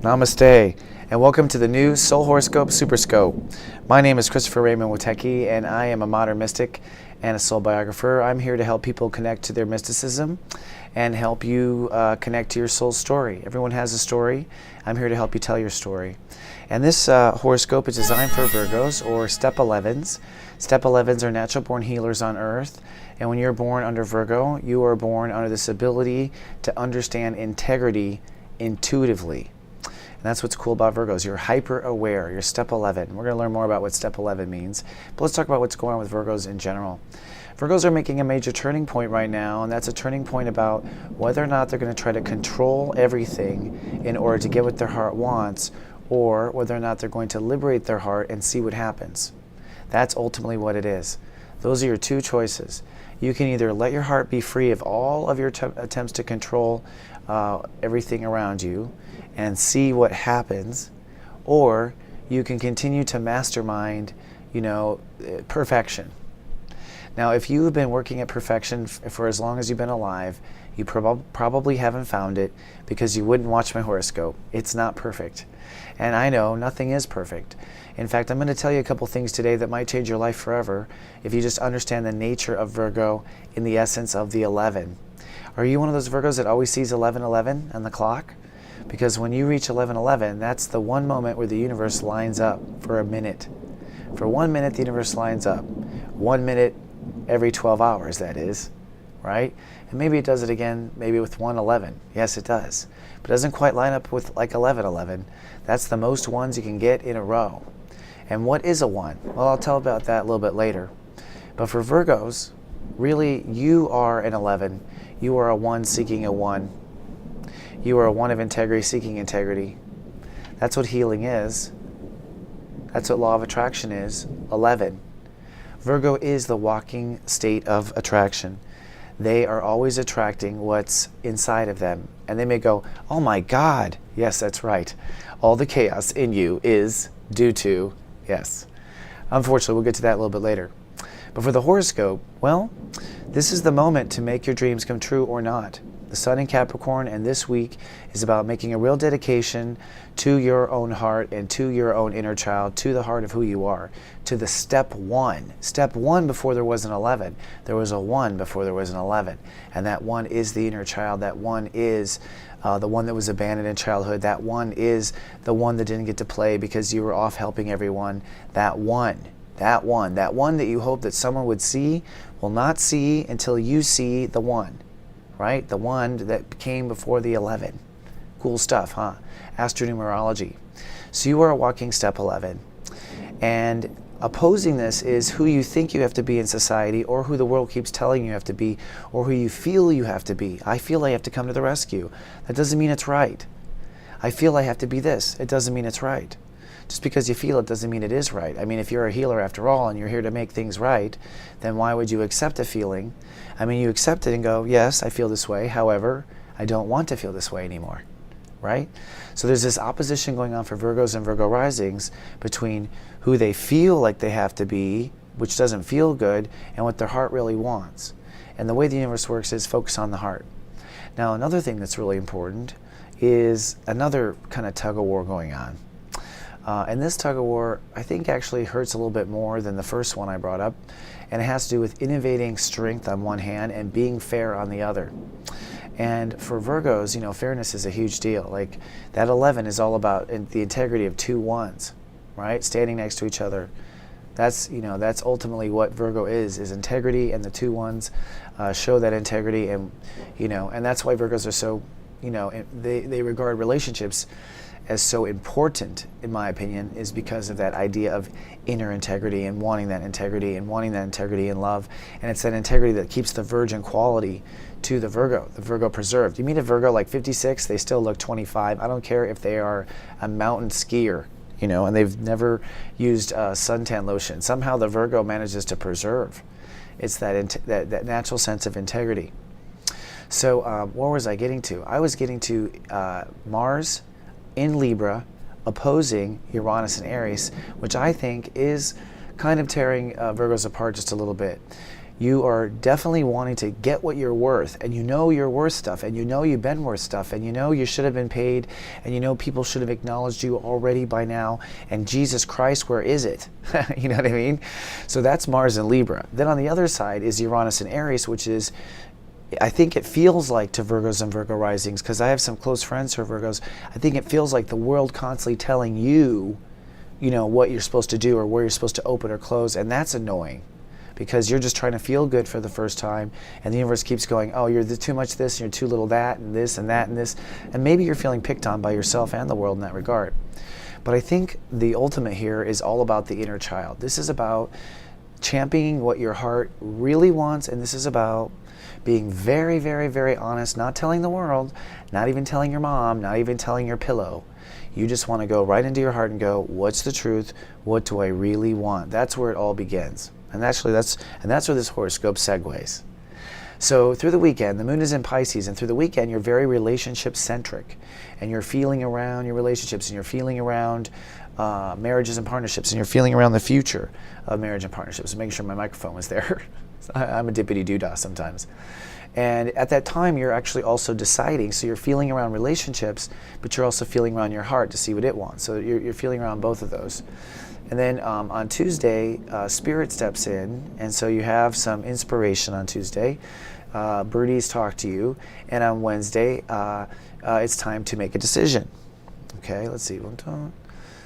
Namaste, and welcome to the new Soul Horoscope SUPERscope. My name is Christopher Raymond Witecki, and I am a modern mystic and a soul biographer. I'm here to help people connect to their mysticism and help you connect to your soul story. Everyone has a story. I'm here to help you tell your story. And this horoscope is designed for Virgos, or Step 11s. Step 11s are natural born healers on Earth. And when you're born under Virgo, you are born under this ability to understand integrity intuitively. And that's what's cool about Virgos. You're hyper aware. You're Step 11. We're going to learn more about what Step 11 means. But let's talk about what's going on with Virgos in general. Virgos are making a major turning point right now, and that's a turning point about whether or not they're going to try to control everything in order to get what their heart wants, or whether or not they're going to liberate their heart and see what happens. That's ultimately what it is. Those are your two choices. You can either let your heart be free of all of your attempts to control everything around you and see what happens, or you can continue to mastermind, perfection. Now, if you have been working at perfection for as long as you've been alive, you probably haven't found it because you wouldn't watch my horoscope. It's not perfect. And I know nothing is perfect. In fact, I'm going to tell you a couple things today that might change your life forever if you just understand the nature of Virgo in the essence of the 11. Are you one of those Virgos that always sees 11:11 on the clock? Because when you reach 11:11, that's the one moment where the universe lines up for a minute. For 1 minute, the universe lines up. 1 minute every 12 hours, that is, right? And maybe it does it again, maybe with 1:11. Yes, it does. But it doesn't quite line up with like 11:11. That's the most ones you can get in a row. And what is a 1? Well, I'll tell about that a little bit later. But for Virgos, really, you are an 11. You are a 1 seeking a 1. You are a 1 of integrity seeking integrity. That's what healing is. That's what law of attraction is. 11. Virgo is the walking state of attraction. They are always attracting what's inside of them. And they may go, oh my God. Yes, that's right. All the chaos in you is due to, yes. Unfortunately, we'll get to that a little bit later. But for the horoscope, well, this is the moment to make your dreams come true or not. The Sun in Capricorn, and this week is about making a real dedication to your own heart and to your own inner child, to the heart of who you are, to the Step 1. Step 1 before there was an 11. There was a 1 before there was an 11. And that 1 is the inner child. That 1 is the one that was abandoned in childhood. That 1 is the one that didn't get to play because you were off helping everyone. That one that you hope that someone would see will not see until you see the 1. Right? The 1 that came before the 11. Cool stuff, huh? Astronumerology. So you are a walking Step 11. And opposing this is who you think you have to be in society, or who the world keeps telling you have to be, or who you feel you have to be. I feel I have to come to the rescue. That doesn't mean it's right. I feel I have to be this. It doesn't mean it's right. Just because you feel it doesn't mean it is right. I mean, if you're a healer after all and you're here to make things right, then why would you accept a feeling? I mean, you accept it and go, yes, I feel this way. However, I don't want to feel this way anymore, right? So there's this opposition going on for Virgos and Virgo risings between who they feel like they have to be, which doesn't feel good, and what their heart really wants. And the way the universe works is focus on the heart. Now, another thing that's really important is another kind of tug-of-war going on. And this tug-of-war, I think, actually hurts a little bit more than the first one I brought up. And it has to do with innovating strength on one hand and being fair on the other. And for Virgos, fairness is a huge deal. Like, that 11 is all about the integrity of 2 1s, right? Standing next to each other. That's ultimately what Virgo is integrity, and the 2 1s show that integrity. And, and that's why Virgos are so, they regard relationships as so important, in my opinion, is because of that idea of inner integrity and wanting that integrity in love. And it's that integrity that keeps the virgin quality to the Virgo preserved. You meet a Virgo like 56, they still look 25. I don't care if they are a mountain skier, and they've never used suntan lotion. Somehow the Virgo manages to preserve. It's that natural sense of integrity. So where was I getting to? I was getting to Mars in Libra opposing Uranus and Aries, which I think is kind of tearing Virgos apart just a little bit. You are definitely wanting to get what you're worth, and you know you're worth stuff, and you know you've been worth stuff, and you know you should have been paid, and you know people should have acknowledged you already by now, and Jesus Christ, where is it? You know what I mean? So that's Mars and Libra. Then on the other side is Uranus and Aries, which is, I think it feels like to Virgos and Virgo risings, because I have some close friends who are Virgos, I think it feels like the world constantly telling you, you know, what you're supposed to do or where you're supposed to open or close, and that's annoying. Because you're just trying to feel good for the first time, and the universe keeps going, oh, you're too much this, and you're too little that, and this, and that, and this. And maybe you're feeling picked on by yourself and the world in that regard. But I think the ultimate here is all about the inner child. This is about championing what your heart really wants, and this is about being very, very, very honest, not telling the world, not even telling your mom, not even telling your pillow. You just want to go right into your heart and go, what's the truth? What do I really want? That's where it all begins. And actually, that's where this horoscope segues. So through the weekend, the moon is in Pisces, and through the weekend, you're very relationship-centric, and you're feeling around your relationships, and you're feeling around marriages and partnerships, and you're feeling around the future of marriage and partnerships. Making sure my microphone was there. I'm a dippity doodah sometimes. And at that time, you're actually also deciding. So you're feeling around relationships, but you're also feeling around your heart to see what it wants. So you're feeling around both of those. And then on Tuesday, Spirit steps in, and so you have some inspiration on Tuesday. Birdies talk to you, and on Wednesday, it's time to make a decision. Okay, let's see.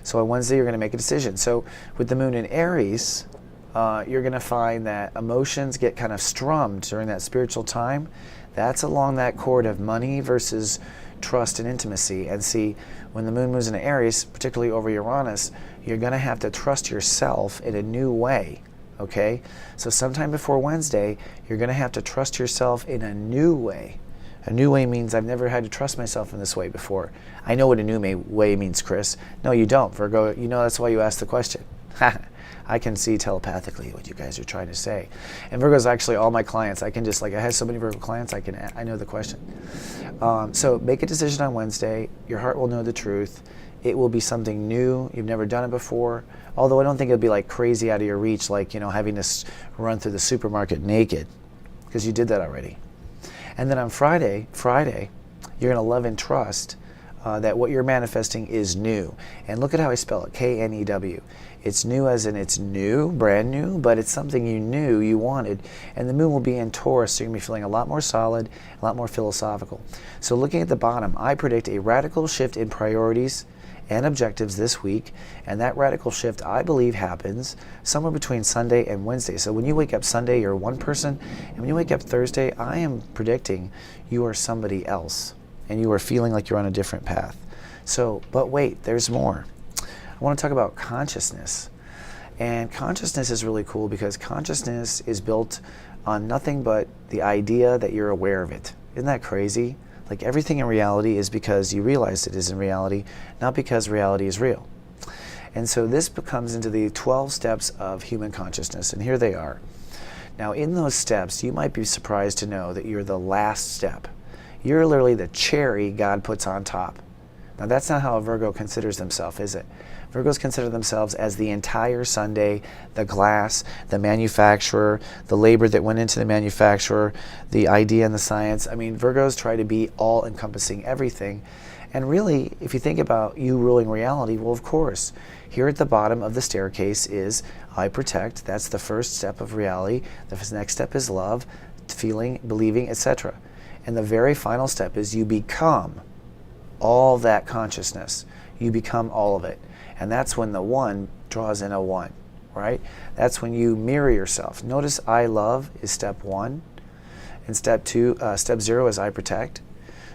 So on Wednesday, you're going to make a decision. So with the moon in Aries, you're going to find that emotions get kind of strummed during that spiritual time. That's along that chord of money versus trust and intimacy. And see, when the moon moves into Aries, particularly over Uranus, you're going to have to trust yourself in a new way. Okay? So sometime before Wednesday, you're going to have to trust yourself in a new way. A new way means I've never had to trust myself in this way before. I know what a new way means, Chris. No, you don't, Virgo. You know that's why you asked the question. I can see telepathically what you guys are trying to say. And Virgo's actually all my clients. I can just, like, I have so many Virgo clients, I know the question. So make a decision on Wednesday. Your heart will know the truth. It will be something new. You've never done it before. Although I don't think it'll be like crazy out of your reach, like, you know, having to run through the supermarket naked, because you did that already. And then on Friday, you're going to love and trust that what you're manifesting is new. And look at how I spell it, K-N-E-W. It's new as in it's new, brand new, but it's something you knew you wanted. And the moon will be in Taurus, so you're going to be feeling a lot more solid, a lot more philosophical. So looking at the bottom, I predict a radical shift in priorities and objectives this week, and that radical shift, I believe, happens somewhere between Sunday and Wednesday. So when you wake up Sunday, you're one person, and when you wake up Thursday, I am predicting you are somebody else, and you are feeling like you're on a different path. So, but wait, there's more. I want to talk about consciousness. And consciousness is really cool because consciousness is built on nothing but the idea that you're aware of it. Isn't that crazy? Like everything in reality is because you realize it is in reality, not because reality is real. And so this comes into the 12 steps of human consciousness, and here they are. Now in those steps, you might be surprised to know that you're the last step. You're literally the cherry God puts on top. Now that's not how a Virgo considers themselves, is it? Virgos consider themselves as the entire sundae, the glass, the manufacturer, the labor that went into the manufacturer, the idea and the science. I mean, Virgos try to be all-encompassing everything. And really, if you think about you ruling reality, well, of course, here at the bottom of the staircase is I protect. That's the first step of reality. The next step is love, feeling, believing, etc. And the very final step is you become all that consciousness. You become all of it. And that's when the one draws in a one, right? That's when you mirror yourself. Notice I love is step one, and step 0 is I protect.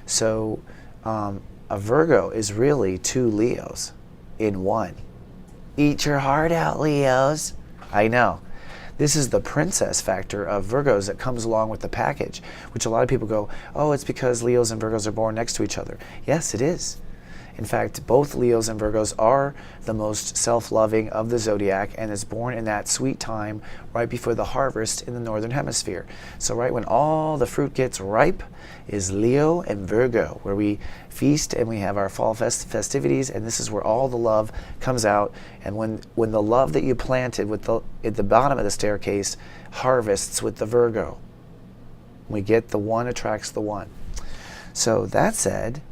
So a Virgo is really 2 Leos in one. Eat your heart out, Leos. I know. This is the princess factor of Virgos that comes along with the package, which a lot of people go, oh, it's because Leos and Virgos are born next to each other. Yes, it is. In fact, both Leos and Virgos are the most self-loving of the zodiac and is born in that sweet time right before the harvest in the northern hemisphere. So right when all the fruit gets ripe is Leo and Virgo, where we feast and we have our fall festivities, and this is where all the love comes out. And when the love that you planted at the bottom of the staircase harvests with the Virgo, we get the one attracts the one. So that said,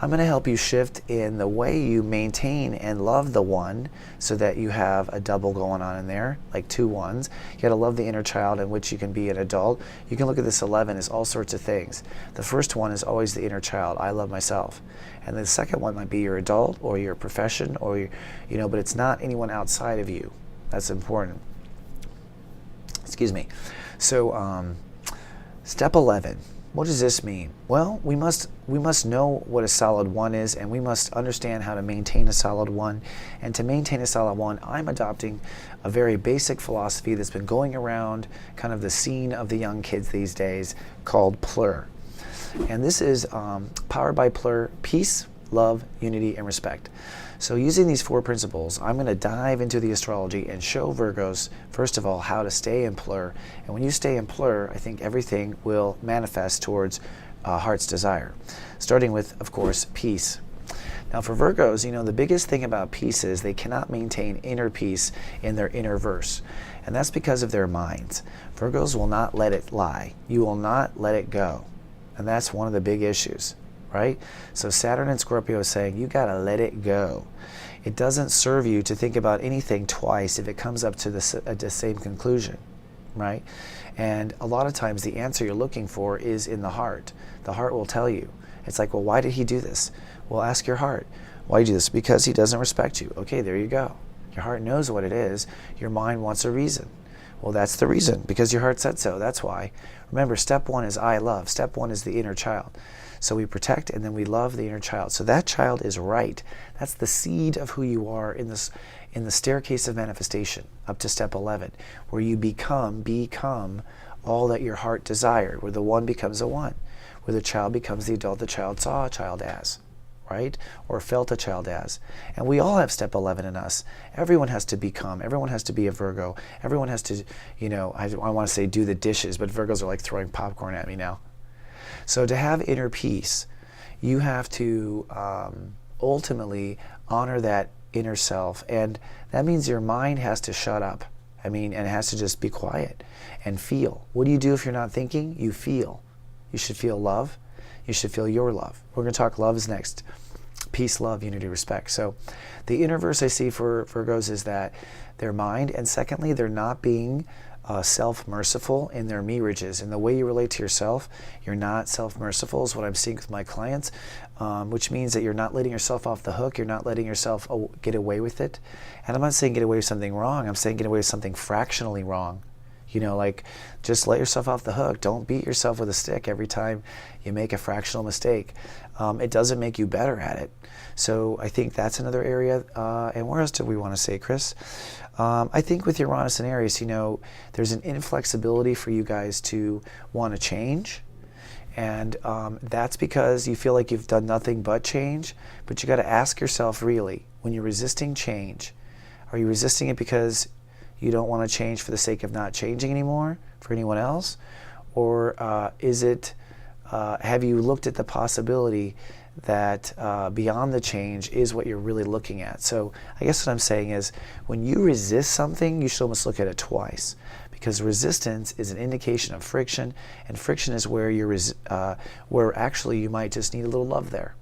I'm going to help you shift in the way you maintain and love the one so that you have a double going on in there, like two ones. You got to love the inner child in which you can be an adult. You can look at this 11 as all sorts of things. The first one is always the inner child. I love myself. And the second one might be your adult or your profession or your, but it's not anyone outside of you. That's important. Excuse me. So step 11. What does this mean? Well, we must know what a solid one is, and we must understand how to maintain a solid one. And to maintain a solid one, I'm adopting a very basic philosophy that's been going around kind of the scene of the young kids these days called PLUR. And this is powered by PLUR: peace, love, unity, and respect. So using these four principles, I'm going to dive into the astrology and show Virgos, first of all, how to stay in PLUR. And when you stay in PLUR, I think everything will manifest towards heart's desire. Starting with, of course, peace. Now for Virgos, the biggest thing about peace is they cannot maintain inner peace in their inner verse. And that's because of their minds. Virgos will not let it lie. You will not let it go. And that's one of the big issues. Right? So Saturn and Scorpio is saying you got to let it go. It doesn't serve you to think about anything twice if it comes up to the same conclusion, right? And a lot of times the answer you're looking for is in the heart. The heart will tell you. It's like, well, why did he do this? Well, ask your heart. Why did you do this? Because he doesn't respect you. Okay, there you go. Your heart knows what it is. Your mind wants a reason. Well, that's the reason, because your heart said so. That's why. Remember, step one is I love. Step one is the inner child. So we protect and then we love the inner child. So that child is right. That's the seed of who you are in the staircase of manifestation up to step 11, where you become all that your heart desired, where the one becomes a one, where the child becomes the adult the child saw a child as, right? Or felt a child as. And we all have step 11 in us. Everyone has to become. Everyone has to be a Virgo. Everyone has to, I want to say do the dishes, but Virgos are like throwing popcorn at me now. So to have inner peace, you have to ultimately honor that inner self. And that means your mind has to shut up. And it has to just be quiet and feel. What do you do if you're not thinking? You feel. You should feel love. You should feel your love. We're going to talk loves next. Peace, love, unity, respect. So the inner verse I see for Virgos is that their mind, and secondly, they're not being self-merciful in their mirrages. In the way you relate to yourself, you're not self-merciful is what I'm seeing with my clients, which means that you're not letting yourself off the hook. You're not letting yourself get away with it. And I'm not saying get away with something wrong. I'm saying get away with something fractionally wrong. Like just let yourself off the hook. Don't beat yourself with a stick every time you make a fractional mistake. It doesn't make you better at it. So I think that's another area. And where else do we want to say, Chris? I think with Uranus and Aries, there's an inflexibility for you guys to want to change. And that's because you feel like you've done nothing but change. But you got to ask yourself, really, when you're resisting change, are you resisting it because you don't want to change for the sake of not changing anymore for anyone else? Or is it, have you looked at the possibility that beyond the change is what you're really looking at? So I guess what I'm saying is when you resist something, you should almost look at it twice, because resistance is an indication of friction, and friction is where where actually you might just need a little love there.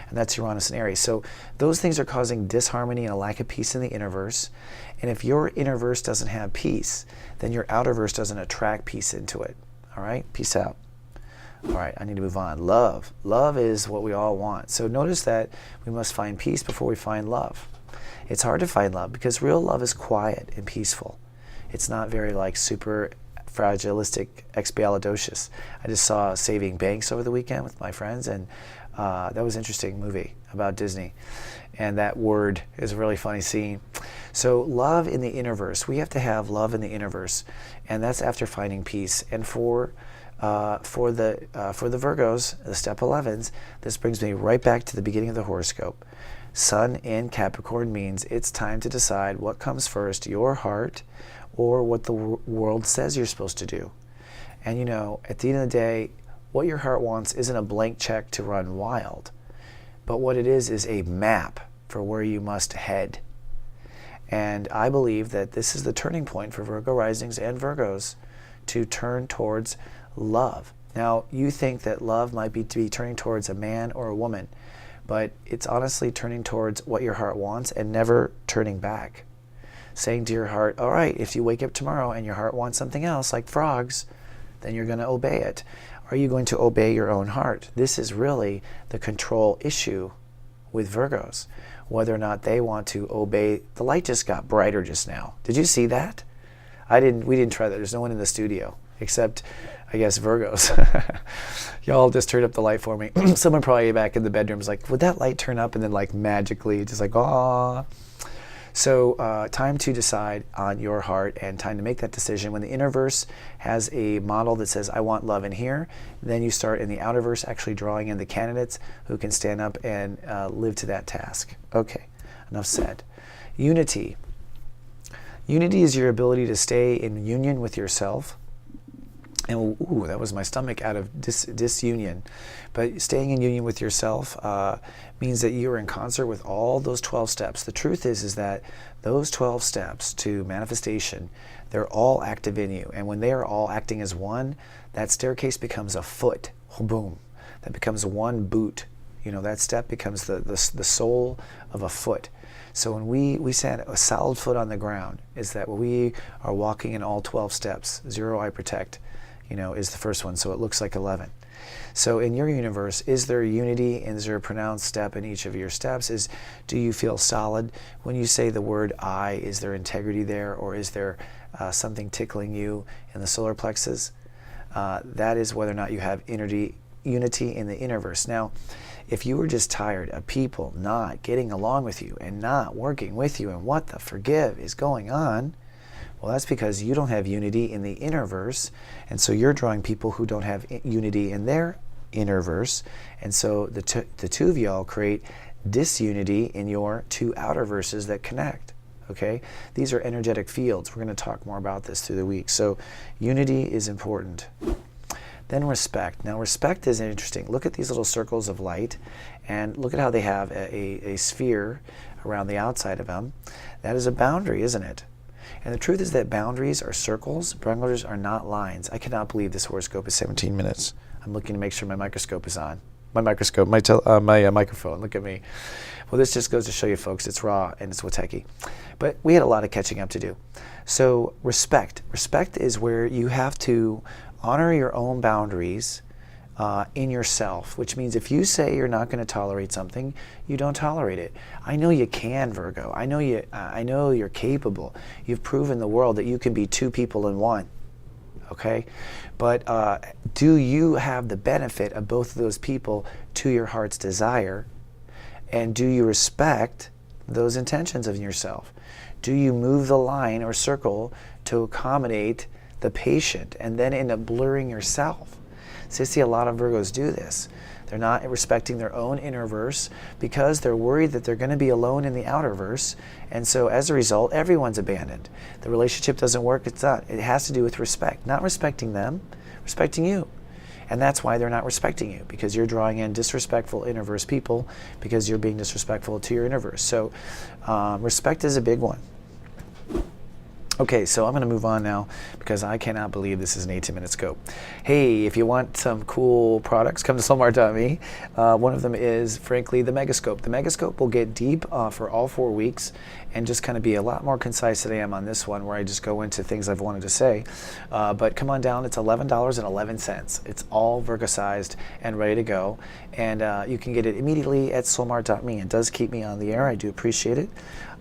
And that's Uranus and Aries. So those things are causing disharmony and a lack of peace in the inner verse. And if your inner verse doesn't have peace, then your outer verse doesn't attract peace into it. All right? Peace out. All right, I need to move on. Love. Love is what we all want. So notice that we must find peace before we find love. It's hard to find love because real love is quiet and peaceful. It's not very super fragilistic, expialidocious. I just saw Saving Banks over the weekend with my friends, and that was an interesting movie about Disney. And that word is a really funny scene. So love in the inner verse. We have to have love in the inner verse, and that's after finding peace. And for For the Virgos, the step 11s, this brings me right back to the beginning of the horoscope. Sun in Capricorn means it's time to decide what comes first, your heart or what the world says you're supposed to do. And you know, at the end of the day, what your heart wants isn't a blank check to run wild, but what it is a map for where you must head. And I believe that this is the turning point for Virgo risings and Virgos to turn towards love. Now, you think that love might be turning towards a man or a woman, but it's honestly turning towards what your heart wants and never turning back. Saying to your heart, all right, if you wake up tomorrow and your heart wants something else, like frogs, then you're going to obey it. Are you going to obey your own heart? This is really the control issue with Virgos, whether or not they want to obey. The light just got brighter just now. Did you see that? We didn't try that. There's no one in the studio except, I guess, Virgos. Y'all just turned up the light for me. Someone probably back in the bedroom is like, would that light turn up? And then like magically, just like, ah. So time to decide on your heart and time to make that decision. When the inner verse has a model that says, I want love in here, then you start in the outer verse actually drawing in the candidates who can stand up and live to that task. Okay, enough said. Unity. Unity is your ability to stay in union with yourself. And ooh, that was my stomach out of disunion. But staying in union with yourself means that you're in concert with all those 12 steps. The truth is that those 12 steps to manifestation, they're all active in you. And when they are all acting as one, that staircase becomes a foot. Boom. That becomes one boot. You know, that step becomes the sole of a foot. So when we set a solid foot on the ground, is that we are walking in all 12 steps. Zero, I protect, you know, is the first one. So it looks like 11. So in your universe, is there unity? Is there a pronounced step in each of your steps? Do you feel solid? When you say the word I, is there integrity there? Or is there something tickling you in the solar plexus? That is whether or not you have unity in the innerverse. Now, if you were just tired of people not getting along with you and not working with you and what the forgive is going on, well, that's because you don't have unity in the innerverse, and so you're drawing people who don't have unity in their innerverse, and so the two of y'all create disunity in your two outer verses that connect. Okay, these are energetic fields. We're going to talk more about this through the week. So unity is important. Then respect. Now respect is interesting. Look at these little circles of light and look at how they have a sphere around the outside of them. That is a boundary, isn't it? And the truth is that boundaries are circles. Boundaries are not lines. I cannot believe this horoscope is 17 minutes. I'm looking to make sure my microscope is on. My microphone. Look at me. Well, this just goes to show you, folks, it's raw and it's Witecki. But we had a lot of catching up to do. So respect. Respect is where you have to honor your own boundaries in yourself, which means if you say you're not going to tolerate something, you don't tolerate it. I know you can, Virgo. I know you're capable. You've proven the world that you can be two people in one. Okay, but do you have the benefit of both of those people to your heart's desire, and do you respect those intentions of yourself? Do you move the line or circle to accommodate the patient and then end up blurring yourself? So you see a lot of Virgos do this. They're not respecting their own inner verse because they're worried that they're going to be alone in the outer verse, and so as a result, everyone's abandoned. The relationship doesn't work. It's not. It has to do with respect, not respecting them, respecting you. And that's why they're not respecting you, because you're drawing in disrespectful inner verse people because you're being disrespectful to your inner verse. So respect is a big one. Okay, so I'm going to move on now because I cannot believe this is an 18-minute scope. Hey, if you want some cool products, come to soulmart.me. One of them is, frankly, the Megascope. The Megascope will get deep for all 4 weeks and just kind of be a lot more concise than I am on this one, where I just go into things I've wanted to say. But come on down. It's $11.11. It's all Virgo-sized and ready to go. And you can get it immediately at soulmart.me. It does keep me on the air. I do appreciate it.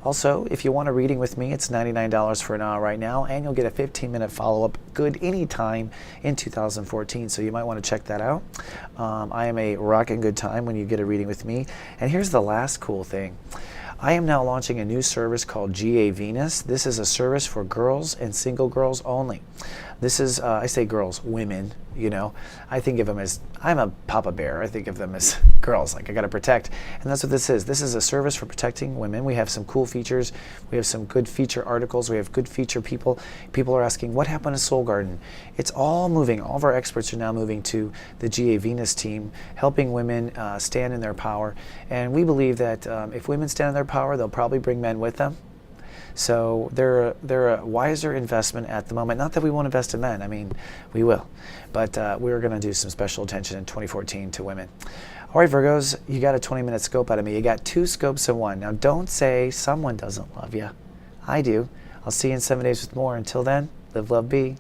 Also, if you want a reading with me, it's $99 for an hour right now, and you'll get a 15-minute follow-up good anytime in 2014, so you might want to check that out. I am a rockin' good time when you get a reading with me. And here's the last cool thing. I am now launching a new service called GA Venus. This is a service for girls and single girls only. This is, I say girls, women, you know. I think of them as, I'm a Papa Bear. I think of them as girls, like I got to protect. And that's what this is. This is a service for protecting women. We have some cool features. We have some good feature articles. We have good feature people. People are asking, what happened to Soul Garden? It's all moving. All of our experts are now moving to the GA Venus team, helping women stand in their power. And we believe that if women stand in their power, they'll probably bring men with them. So they're a wiser investment at the moment. Not that we won't invest in men. I mean, we will. But we're going to do some special attention in 2014 to women. All right, Virgos, you got a 20-minute scope out of me. You got 2 scopes in 1. Now, don't say someone doesn't love you. I do. I'll see you in 7 days with more. Until then, live, love, be.